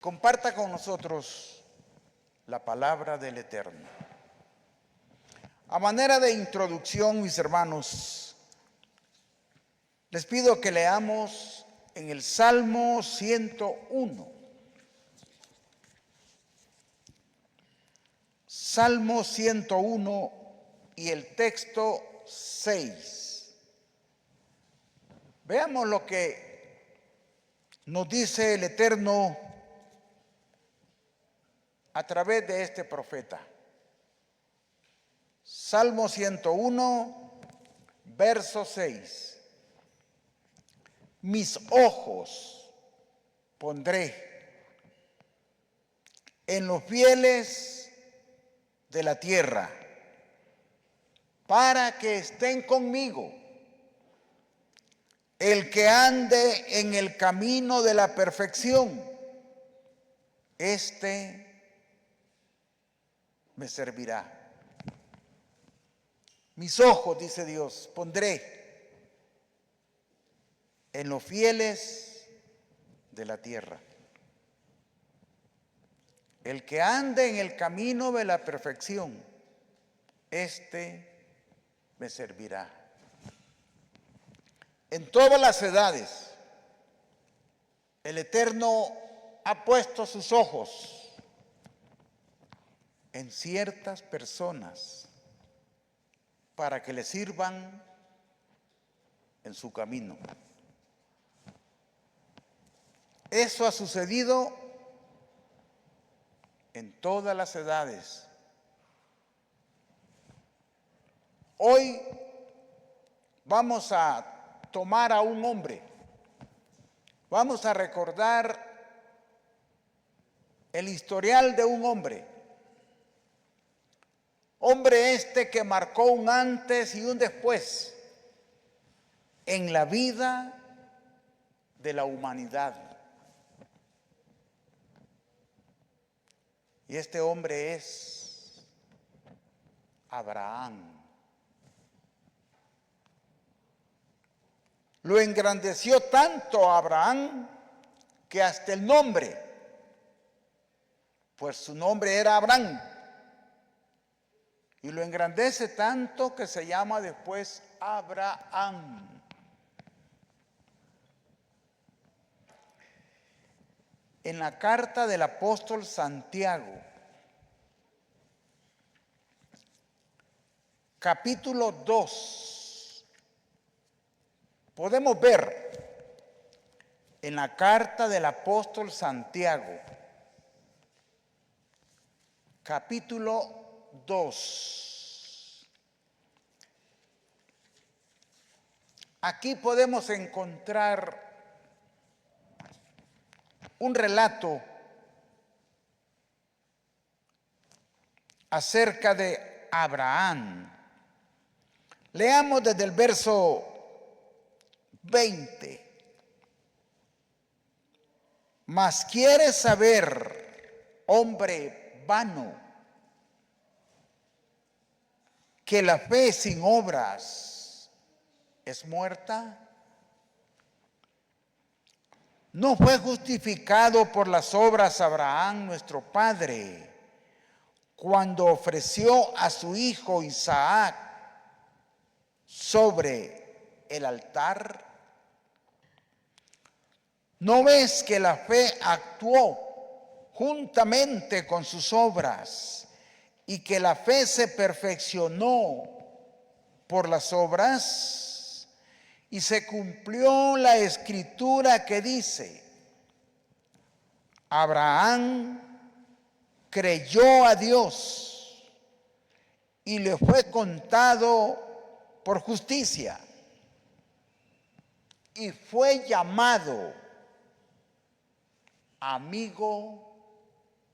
Comparta con nosotros la palabra del Eterno. A manera de introducción, mis hermanos, les pido que leamos en el Salmo 101. Salmo 101 y el texto 6. Veamos lo que nos dice el Eterno a través de este profeta. Salmo 101, verso 6. Mis ojos pondré en los fieles de la tierra, para que estén conmigo. El que ande en el camino de la perfección, este me servirá. Mis ojos, dice Dios, pondré en los fieles de la tierra. El que ande en el camino de la perfección, este me servirá. En todas las edades, el Eterno ha puesto sus ojos en ciertas personas para que le sirvan en su camino. Eso ha sucedido en todas las edades. Hoy vamos a tomar a un hombre. Vamos a recordar el historial de un hombre. Hombre este que marcó un antes y un después en la vida de la humanidad. Y este hombre es Abraham. Lo engrandeció tanto a Abraham que hasta el nombre, pues su nombre era Abraham, y lo engrandece tanto que se llama después Abraham. En la carta del apóstol Santiago, capítulo 2, podemos ver en la carta del apóstol Santiago, capítulo 2. Aquí podemos encontrar un relato acerca de Abraham. Leamos desde el verso 20. Mas quieres saber, hombre vano, que la fe sin obras es muerta. ¿No fue justificado por las obras Abraham, nuestro padre, cuando ofreció a su hijo Isaac sobre el altar? ¿No ves que la fe actuó juntamente con sus obras y que la fe se perfeccionó por las obras? Y se cumplió la escritura que dice: Abraham creyó a Dios y le fue contado por justicia, y fue llamado amigo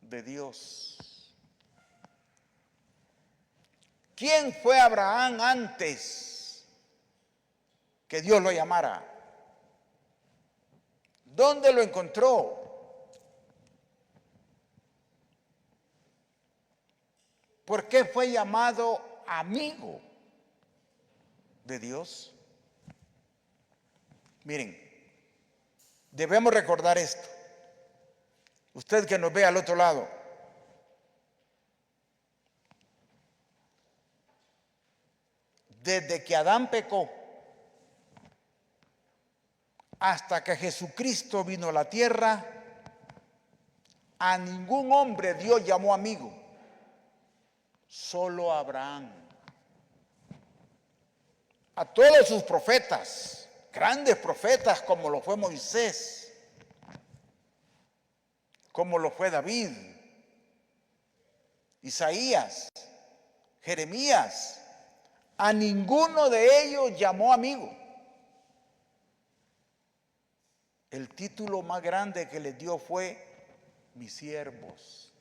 de Dios. ¿Quién fue Abraham antes que Dios lo llamara? ¿Dónde lo encontró? ¿Por qué fue llamado amigo de Dios? Miren, debemos recordar esto. Usted que nos ve al otro lado, desde que Adán pecó hasta que Jesucristo vino a la tierra, a ningún hombre Dios llamó amigo, solo a Abraham. A todos sus profetas, grandes profetas como lo fue Moisés, como lo fue David, Isaías, Jeremías, a ninguno de ellos llamó amigo. El título más grande que les dio fue mis siervos.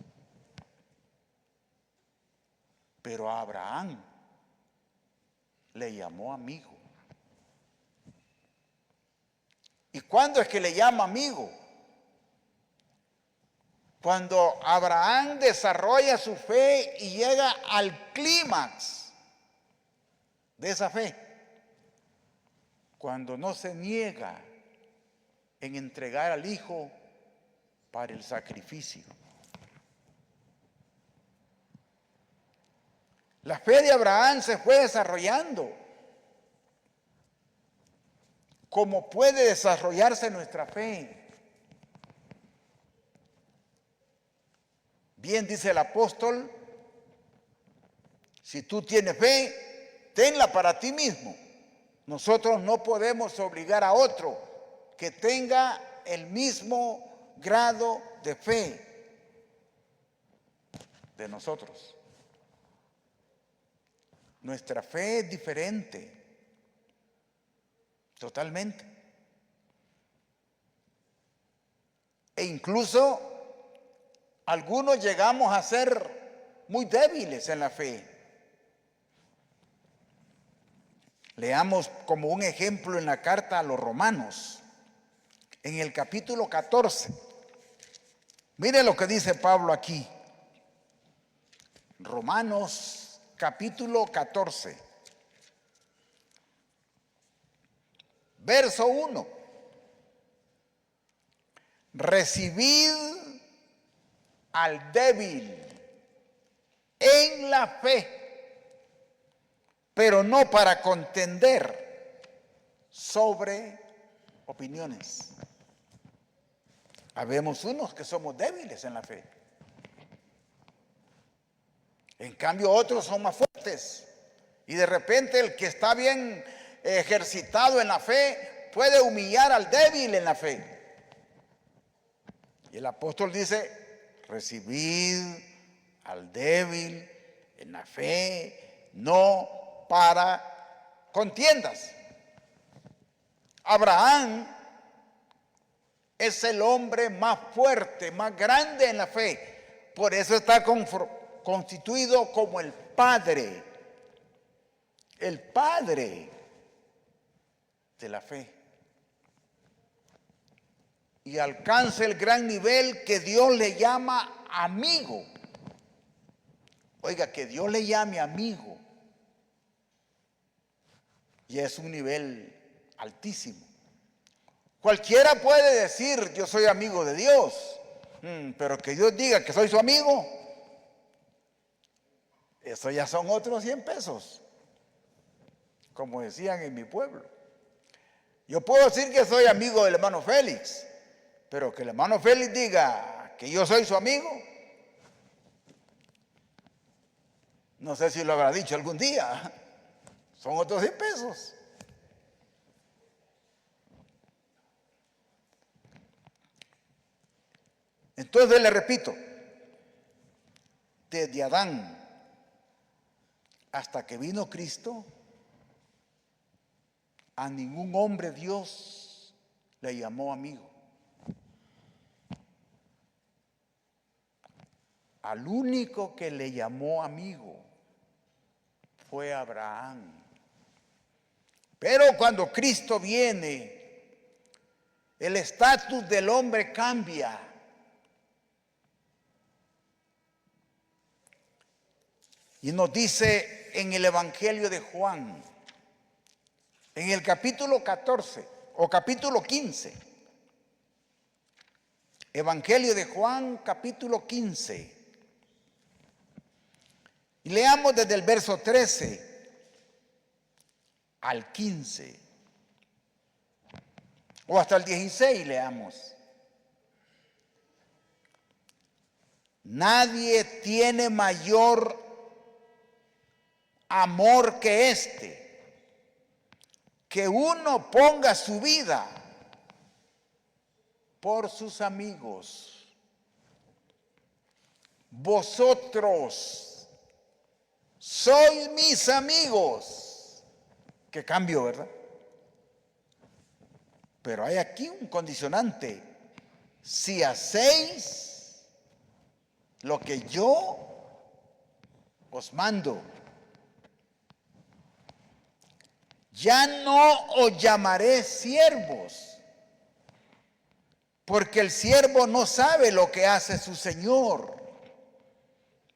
Pero a Abraham le llamó amigo. ¿Y cuándo es que le llama amigo? Cuando Abraham desarrolla su fe y llega al clímax de esa fe. Cuando no se niega en entregar al hijo para el sacrificio. La fe de Abraham se fue desarrollando como puede desarrollarse nuestra fe. Bien dice el apóstol, si tú tienes fe, tenla para ti mismo. Nosotros no podemos obligar a otro que tenga el mismo grado de fe de nosotros. Nuestra fe es diferente, totalmente. E incluso algunos llegamos a ser muy débiles en la fe. Leamos como un ejemplo en la carta a los Romanos, en el capítulo 14. Mire lo que dice Pablo aquí. Romanos capítulo 14, verso 1. Recibid al débil en la fe, pero no para contender sobre opiniones. Habemos unos que somos débiles en la fe. En cambio otros son más fuertes. Y de repente el que está bien ejercitado en la fe puede humillar al débil en la fe. Y el apóstol dice, recibid al débil en la fe, no para contiendas. Abraham es el hombre más fuerte, más grande en la fe. Por eso está constituido como el padre de la fe. Y alcanza el gran nivel que Dios le llama amigo. Oiga, que Dios le llame amigo. Y es un nivel altísimo. Cualquiera puede decir, yo soy amigo de Dios, pero que Dios diga que soy su amigo, eso ya son otros 100 pesos, como decían en mi pueblo. Yo puedo decir que soy amigo del hermano Félix, pero que el hermano Félix diga que yo soy su amigo, no sé si lo habrá dicho algún día, son otros 100 pesos. Entonces le repito, desde Adán hasta que vino Cristo, a ningún hombre Dios le llamó amigo. Al único que le llamó amigo fue Abraham. Pero cuando Cristo viene, el estatus del hombre cambia. Y nos dice en el Evangelio de Juan, en el capítulo 14 o capítulo 15, Evangelio de Juan, capítulo 15. Y leamos desde el verso 13 al 15. O hasta el 16 leamos. Nadie tiene mayor amor que este, que uno ponga su vida por sus amigos. Vosotros sois mis amigos. Qué cambio, ¿verdad? Pero hay aquí un condicionante. Si hacéis lo que yo os mando, ya no os llamaré siervos, porque el siervo no sabe lo que hace su señor,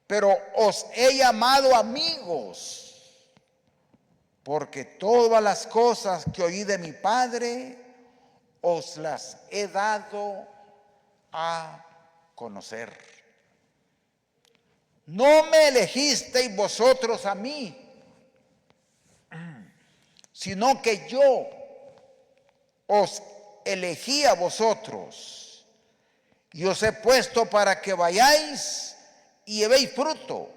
pero os he llamado amigos, porque todas las cosas que oí de mi Padre os las he dado a conocer. No me elegisteis vosotros a mí, sino que yo os elegí a vosotros y os he puesto para que vayáis y llevéis fruto,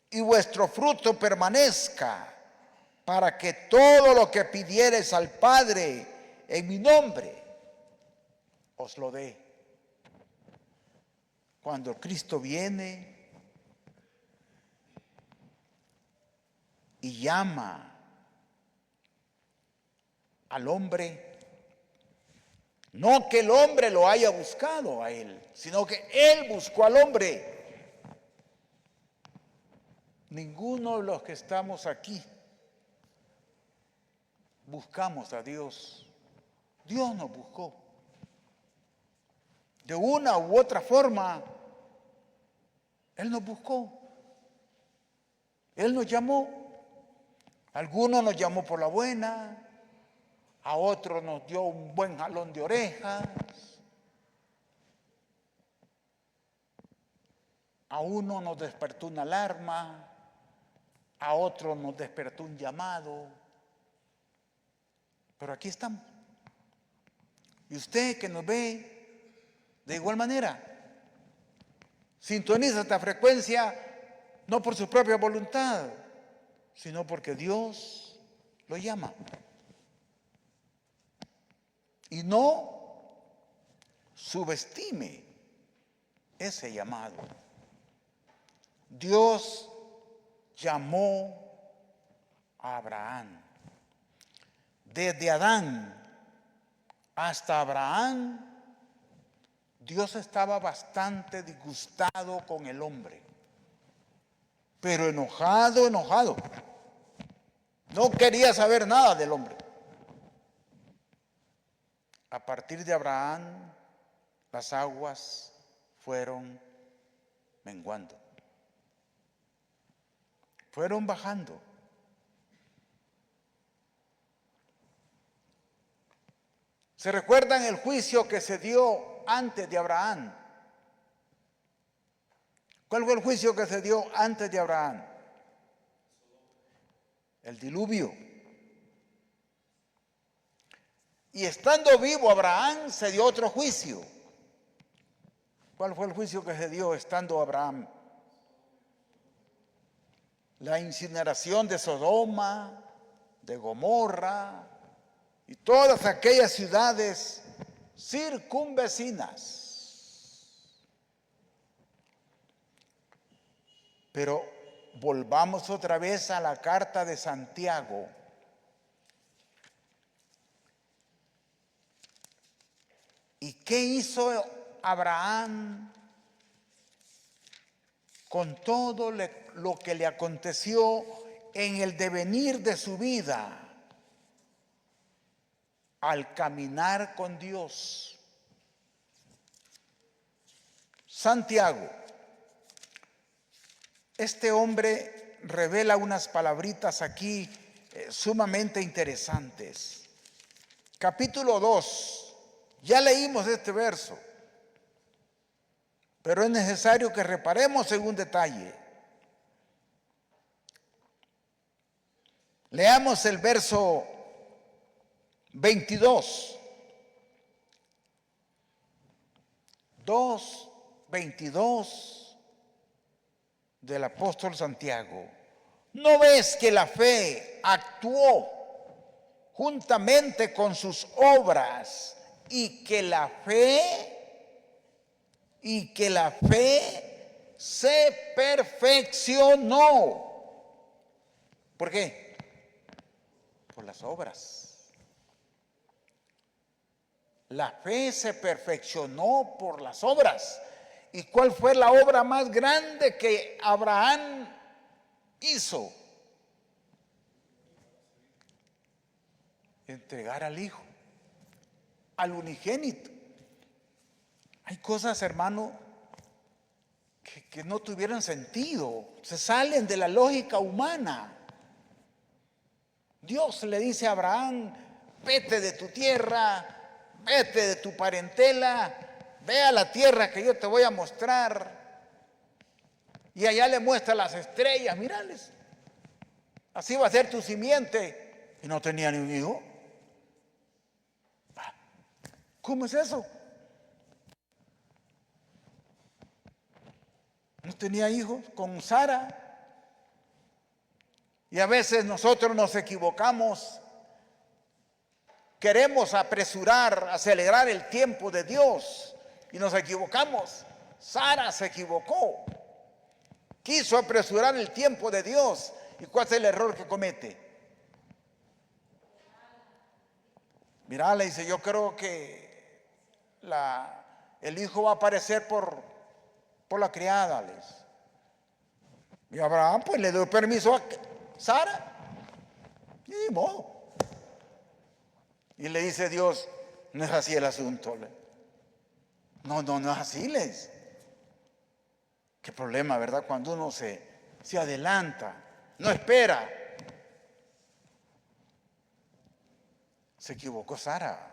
y vuestro fruto permanezca, para que todo lo que pidiereis al Padre en mi nombre, os lo dé. Cuando Cristo viene y llama al hombre, no que el hombre lo haya buscado a él, sino que él buscó al hombre. Ninguno de los que estamos aquí buscamos a Dios. Dios nos buscó. De una u otra forma, Él nos buscó. Él nos llamó. Algunos nos llamó por la buena, a otros nos dio un buen jalón de orejas, a uno nos despertó una alarma, a otro nos despertó un llamado. Pero aquí estamos. Y usted que nos ve de igual manera, sintoniza esta frecuencia no por su propia voluntad, sino porque Dios lo llama. Y no subestime ese llamado. Dios llamó a Abraham. Desde Adán hasta Abraham, Dios estaba bastante disgustado con el hombre, pero enojado. No quería saber nada del hombre. A partir de Abraham, las aguas fueron menguando, fueron bajando. ¿Se recuerdan el juicio que se dio antes de Abraham? ¿Cuál fue el juicio que se dio antes de Abraham? El diluvio. Y estando vivo Abraham, se dio otro juicio. ¿Cuál fue el juicio que se dio estando Abraham? La incineración de Sodoma, de Gomorra y todas aquellas ciudades circunvecinas. Pero volvamos otra vez a la carta de Santiago. ¿Y qué hizo Abraham con todo lo que le aconteció en el devenir de su vida al caminar con Dios? Santiago, este hombre revela unas palabritas aquí sumamente interesantes. Capítulo 2, ya leímos este verso. Pero es necesario que reparemos en un detalle. Leamos el verso 22. 2:22 del apóstol Santiago. ¿No ves que la fe actuó juntamente con sus obras y que la fe se perfeccionó? ¿Por qué? Por las obras. La fe se perfeccionó por las obras. ¿Y cuál fue la obra más grande que Abraham hizo? Entregar al Hijo, al unigénito. Hay cosas, hermano, que no tuvieran sentido, se salen de la lógica humana. Dios le dice a Abraham: vete de tu tierra, vete de tu parentela, ve a la tierra que yo te voy a mostrar. Y allá le muestra las estrellas, mírales, así va a ser tu simiente. Y no tenía ni un hijo. ¿Cómo es eso? No tenía hijos con Sara. Y a veces nosotros nos equivocamos. Queremos apresurar, acelerar el tiempo de Dios y nos equivocamos. Sara se equivocó. Quiso apresurar el tiempo de Dios. ¿Y cuál es el error que comete? Mirá, le dice: yo creo que el hijo va a aparecer por la criada. Y Abraham pues le dio permiso a Sara. Y de modo. Y le dice Dios: no es así el asunto. No es así, les. Qué problema, ¿verdad? Cuando uno se adelanta, no espera. Se equivocó Sara.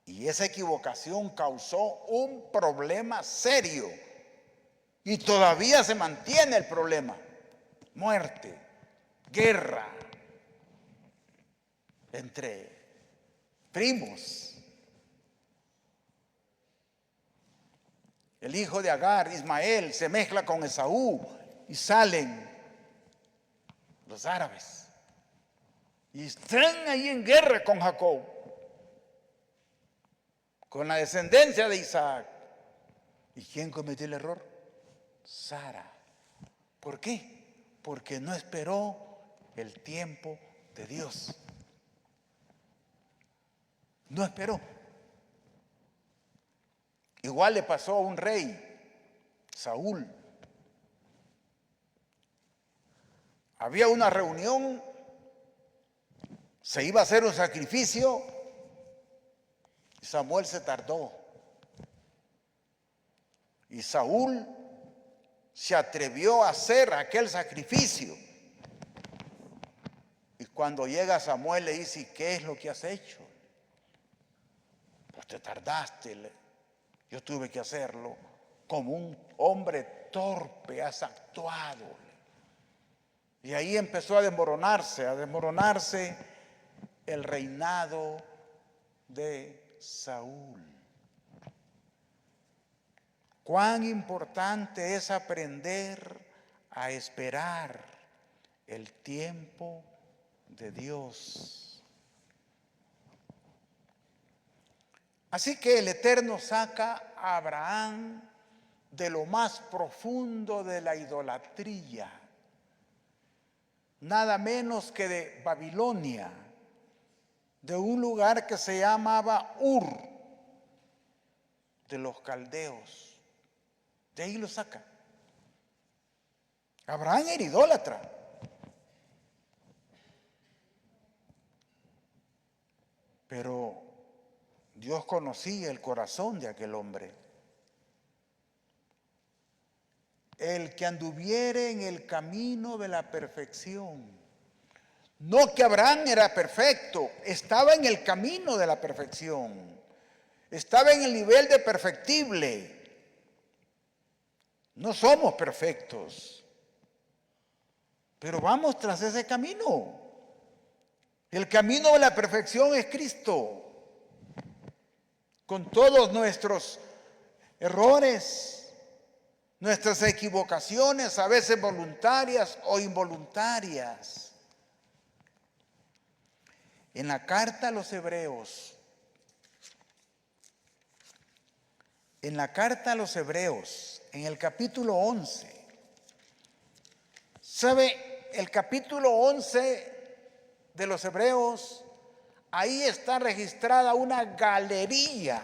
Y esa equivocación causó un problema serio. Y todavía se mantiene el problema. Muerte, guerra entre primos. El hijo de Agar, Ismael, se mezcla con Esaú y salen los árabes. Y están ahí en guerra con Jacob, con la descendencia de Isaac. ¿Y quién cometió el error? Sara. ¿Por qué? Porque no esperó el tiempo de Dios. No esperó. Igual le pasó a un rey, Saúl. Había una reunión, se iba a hacer un sacrificio. Samuel se tardó. Y Saúl se atrevió a hacer aquel sacrificio. Y cuando llega Samuel le dice: ¿y qué es lo que has hecho? Pues te tardaste. Yo tuve que hacerlo. Como un hombre torpe has actuado. Y ahí empezó a desmoronarse el reinado de Saúl. Cuán importante es aprender a esperar el tiempo de Dios. Así que el Eterno saca a Abraham de lo más profundo de la idolatría, nada menos que de Babilonia, de un lugar que se llamaba Ur, de los caldeos. De ahí lo saca. Abraham era idólatra. Pero Dios conocía el corazón de aquel hombre. El que anduviere en el camino de la perfección. No que Abraham era perfecto, estaba en el camino de la perfección. Estaba en el nivel de perfectible. No somos perfectos, pero vamos tras ese camino. El camino de la perfección es Cristo, con todos nuestros errores, nuestras equivocaciones, a veces voluntarias o involuntarias. En la carta a los Hebreos, en el capítulo 11, ¿sabe? El capítulo 11 de los Hebreos, ahí está registrada una galería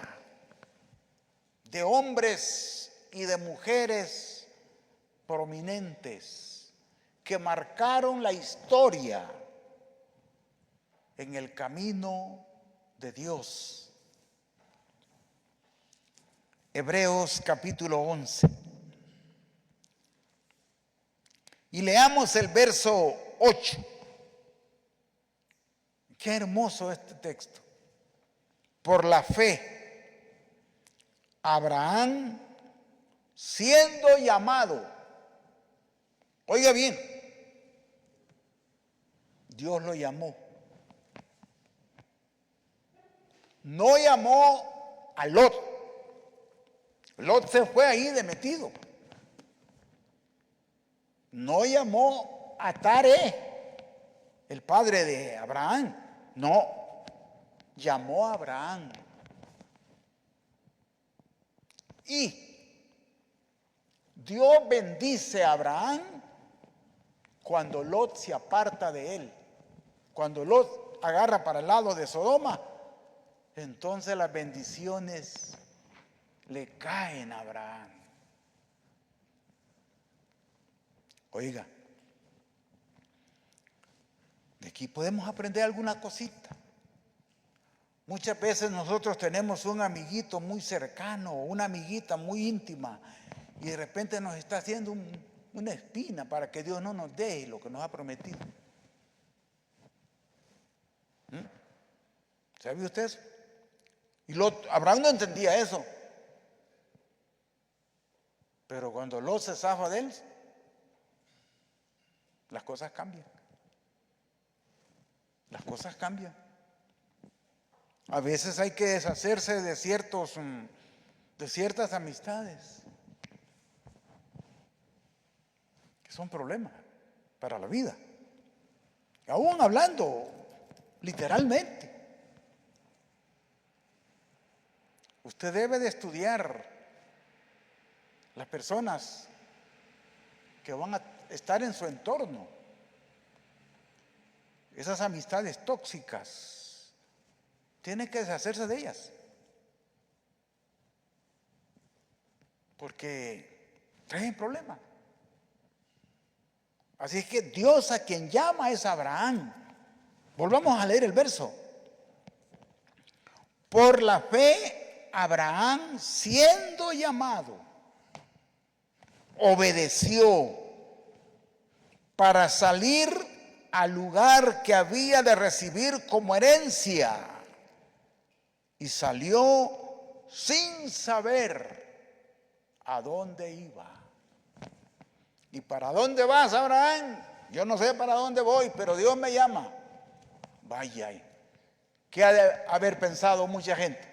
de hombres y de mujeres prominentes que marcaron la historia en el camino de Dios. Hebreos capítulo 11. Y leamos el verso 8. Qué hermoso este texto. Por la fe, Abraham, siendo llamado, oiga bien, Dios lo llamó. No llamó a Lot. Lot se fue ahí de metido. No llamó a Taré, el padre de Abraham. No, llamó a Abraham. Y Dios bendice a Abraham cuando Lot se aparta de él. Cuando Lot agarra para el lado de Sodoma, entonces las bendiciones le caen a Abraham. Oiga, de aquí podemos aprender alguna cosita. Muchas veces nosotros tenemos un amiguito muy cercano, una amiguita muy íntima, y de repente nos está haciendo una espina para que Dios no nos dé lo que nos ha prometido. ¿Sabe usted eso? Y Abraham no entendía eso. Pero cuando Lot se zafa de él, las cosas cambian. Las cosas cambian. A veces hay que deshacerse de ciertas amistades que son problemas para la vida. Aún hablando literalmente. Usted debe de estudiar las personas que van a estar en su entorno. Esas amistades tóxicas, tiene que deshacerse de ellas. Porque traen problemas. Así es que Dios a quien llama es Abraham. Volvamos a leer el verso. Por la fe, Abraham, siendo llamado, obedeció para salir al lugar que había de recibir como herencia. Y salió sin saber a dónde iba. ¿Y para dónde vas, Abraham? Yo no sé para dónde voy, pero Dios me llama. Vaya, ¿qué ha de haber pensado mucha gente?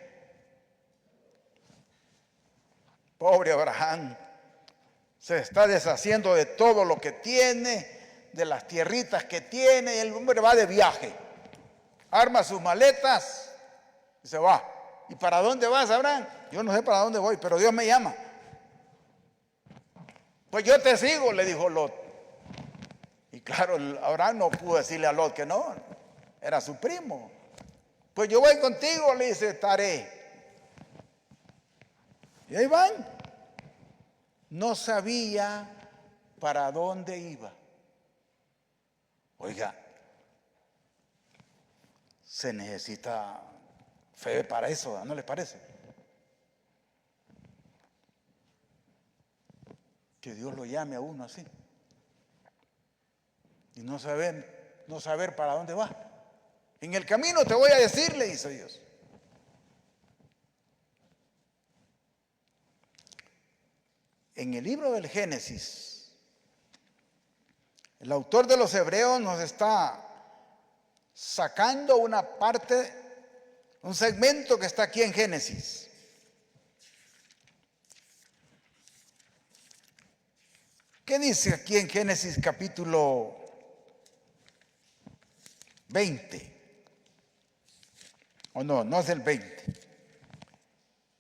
Pobre Abraham, se está deshaciendo de todo lo que tiene, de las tierritas que tiene, y el hombre va de viaje, arma sus maletas y se va. ¿Y para dónde vas, Abraham? Yo no sé para dónde voy, pero Dios me llama. Pues yo te sigo, le dijo Lot. Y claro, Abraham no pudo decirle a Lot que no, era su primo. Pues yo voy contigo, le dice Taré. Y ahí van. No sabía para dónde iba. Oiga, se necesita fe para eso, ¿no les parece? Que Dios lo llame a uno así. Y no saber para dónde va. En el camino te voy a decir, le dice Dios. en el libro del Génesis, el autor de los Hebreos nos está sacando una parte, un segmento que está aquí en Génesis. ¿Qué dice aquí en Génesis capítulo 20? O no, no es el 20.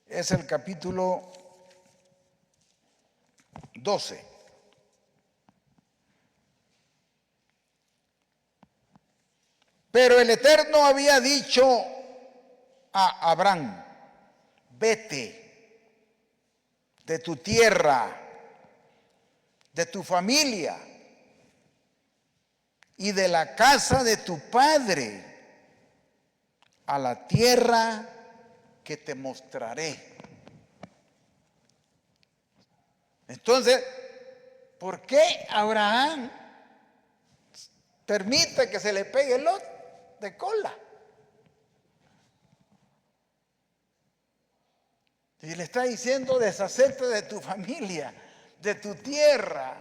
Es el capítulo 12. Pero el Eterno había dicho a Abraham: vete de tu tierra, de tu familia y de la casa de tu padre a la tierra que te mostraré. Entonces, ¿por qué Abraham permite que se le pegue Lot de cola? Y le está diciendo: deshacerte de tu familia, de tu tierra,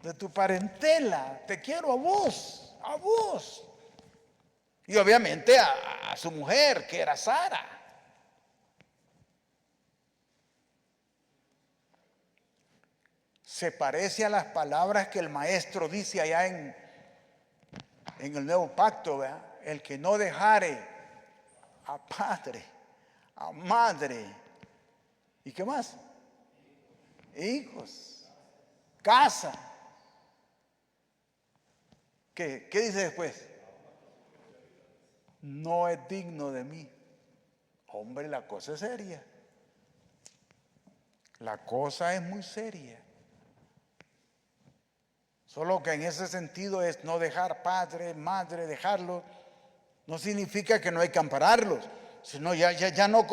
de tu parentela. Te quiero a vos, a vos. Y obviamente a su mujer, que era Sara. Se parece a las palabras que el maestro dice allá en el Nuevo Pacto, ¿verdad? El que no dejare a padre, a madre, ¿y qué más? Hijos, casa. ¿Qué dice después? No es digno de mí. Hombre, la cosa es seria. La cosa es muy seria. Solo que en ese sentido es no dejar padre, madre, dejarlos. No significa que no hay que ampararlos, sino ya no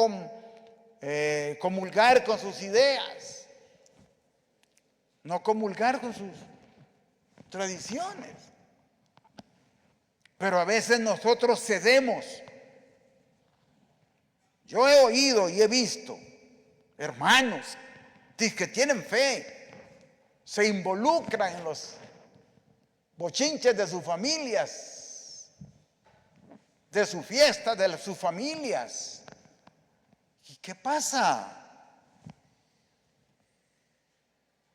comulgar con sus ideas, no comulgar con sus tradiciones. Pero a veces nosotros cedemos. Yo he oído y he visto hermanos que tienen fe, se involucran en los bochinches de sus familias, de su fiesta, de sus familias. ¿Y qué pasa?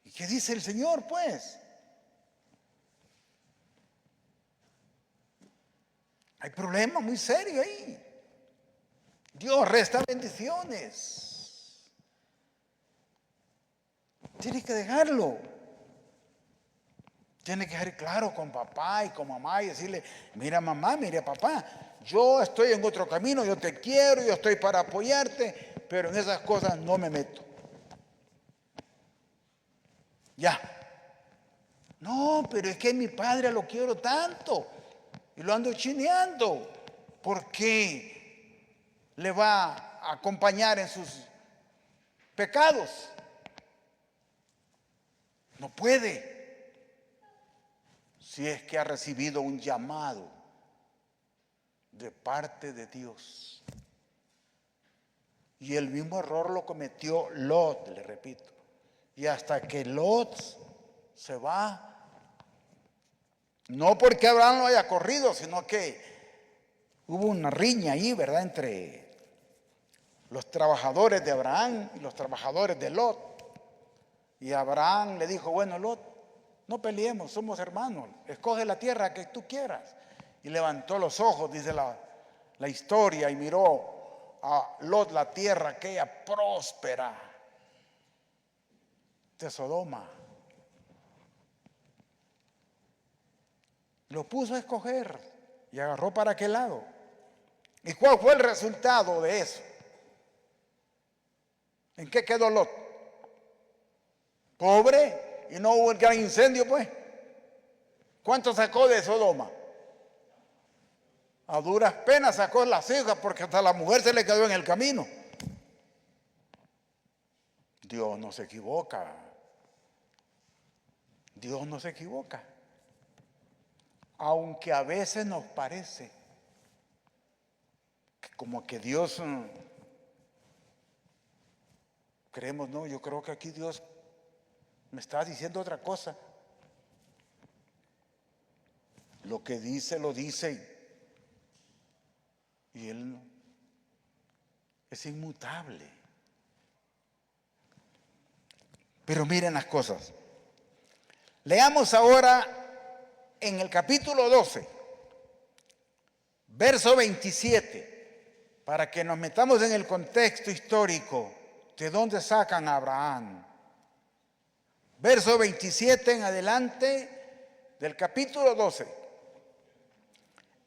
¿Y qué dice el Señor, pues? Hay problema muy serio ahí. Dios resta bendiciones. Tiene que dejarlo. Tiene que dejar claro con papá y con mamá y decirle: mira mamá, mira papá, yo estoy en otro camino, yo te quiero, yo estoy para apoyarte, pero en esas cosas no me meto. Ya. No, pero es que mi padre lo quiero tanto y lo ando chineando. ¿Por qué le va a acompañar en sus pecados? No puede. Si es que ha recibido un llamado de parte de Dios. Y el mismo error lo cometió Lot, le repito. Y hasta que Lot se va, no porque Abraham lo haya corrido, sino que hubo una riña ahí, ¿verdad?, entre los trabajadores de Abraham y los trabajadores de Lot. Y Abraham le dijo: bueno, Lot, no peleemos, somos hermanos, escoge la tierra que tú quieras. Y levantó los ojos, dice la historia, y miró a Lot la tierra aquella próspera de Sodoma. Lo puso a escoger y agarró para aquel lado. ¿Y cuál fue el resultado de eso? ¿En qué quedó Lot? Pobre, y no hubo el gran incendio, pues. ¿Cuánto sacó de Sodoma? A duras penas sacó las hijas, porque hasta la mujer se le quedó en el camino. Dios no se equivoca. Dios no se equivoca. Aunque a veces nos parece como que Dios creemos, no, yo creo que aquí Dios me está diciendo otra cosa. Lo que dice, lo dice. Y Él es inmutable. Pero miren las cosas. Leamos ahora en el capítulo 12, verso 27, para que nos metamos en el contexto histórico de dónde sacan a Abraham. Verso 27 en adelante del capítulo 12.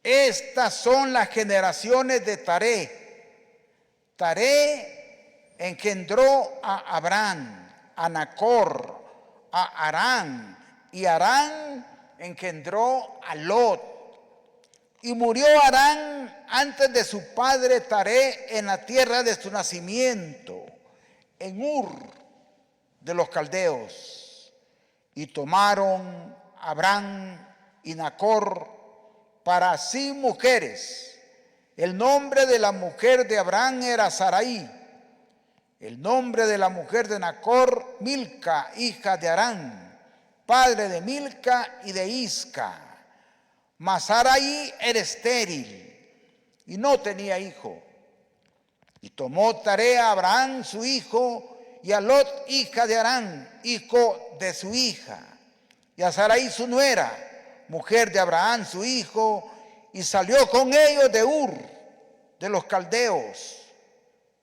Estas son las generaciones de Taré. Taré engendró a Abraham, a Nacor, a Harán, y Harán engendró a Lot. Y murió Harán antes de su padre Taré en la tierra de su nacimiento, en Ur de los caldeos. Y tomaron Abraham y Nacor para sí mujeres. El nombre de la mujer de Abraham era Sarai. El nombre de la mujer de Nacor, Milca, hija de Harán, padre de Milca y de Isca. Mas Sarai era estéril y no tenía hijo. Y tomó Taré a Abraham su hijo y a Lot, hija de Harán, hijo de su hija, y a Sarai su nuera, mujer de Abraham su hijo, y salió con ellos de Ur de los caldeos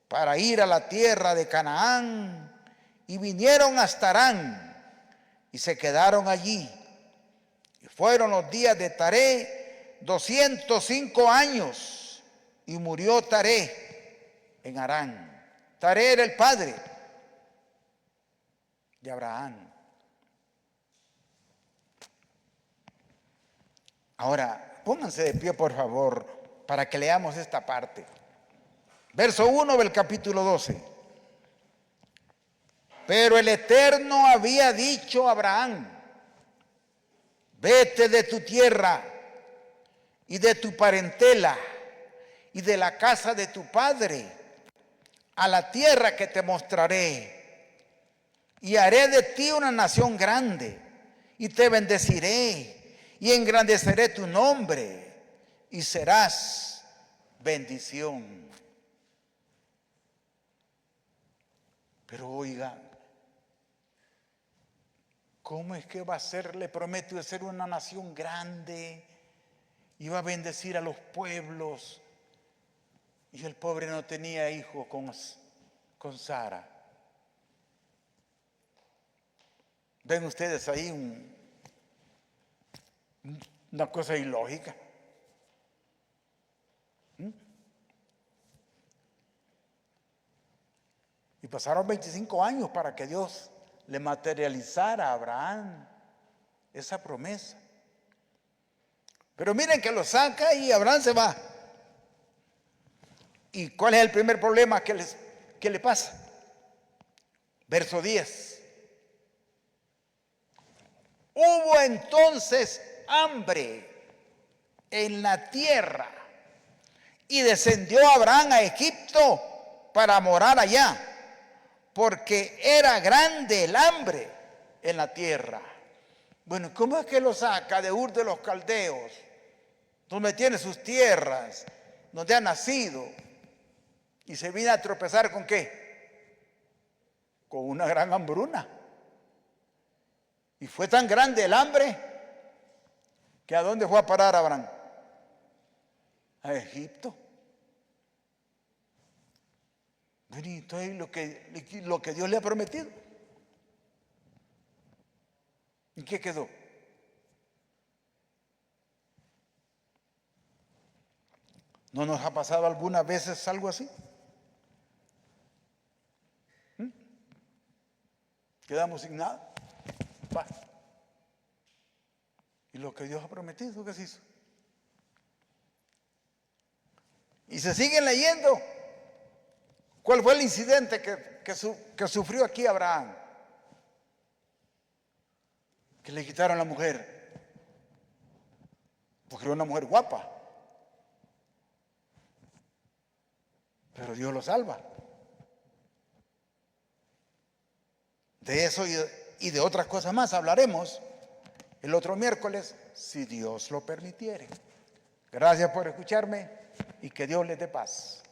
para ir a la tierra de Canaán, y vinieron hasta Harán y se quedaron allí. Y fueron los días de Taré 205 años, y murió Taré en Harán. Taré era el padre de Abraham. Ahora, pónganse de pie, por favor, para que leamos esta parte. Verso 1 del capítulo 12. Pero el Eterno había dicho a Abraham: vete de tu tierra y de tu parentela y de la casa de tu padre a la tierra que te mostraré, y haré de ti una nación grande, y te bendeciré y engrandeceré tu nombre, y serás bendición. Pero oiga, ¿cómo es que va a ser? Le prometo ser una nación grande y va a bendecir a los pueblos. Y el pobre no tenía hijo con Sara. Ven ustedes ahí una cosa ilógica. Y pasaron 25 años para que Dios le materializara a Abraham esa promesa. Pero miren que lo saca y Abraham se va. ¿Y cuál es el primer problema que le pasa? Verso 10. Hubo entonces hambre en la tierra, y descendió Abraham a Egipto para morar allá, porque era grande el hambre en la tierra. Bueno, ¿cómo es que lo saca de Ur de los caldeos, donde tiene sus tierras, donde ha nacido, y se viene a tropezar con qué? Con una gran hambruna. Y fue tan grande el hambre que ¿a dónde fue a parar Abraham? A Egipto. Bonito es lo que Dios le ha prometido. ¿Y qué quedó? ¿No nos ha pasado algunas veces algo así? Quedamos sin nada. Va. ¿Y lo que Dios ha prometido, qué se hizo? Y se siguen leyendo. ¿Cuál fue el incidente que sufrió aquí Abraham? Que le quitaron la mujer. Porque era una mujer guapa. Pero Dios lo salva. De eso y de otras cosas más hablaremos el otro miércoles, si Dios lo permitiere. Gracias por escucharme y que Dios les dé paz.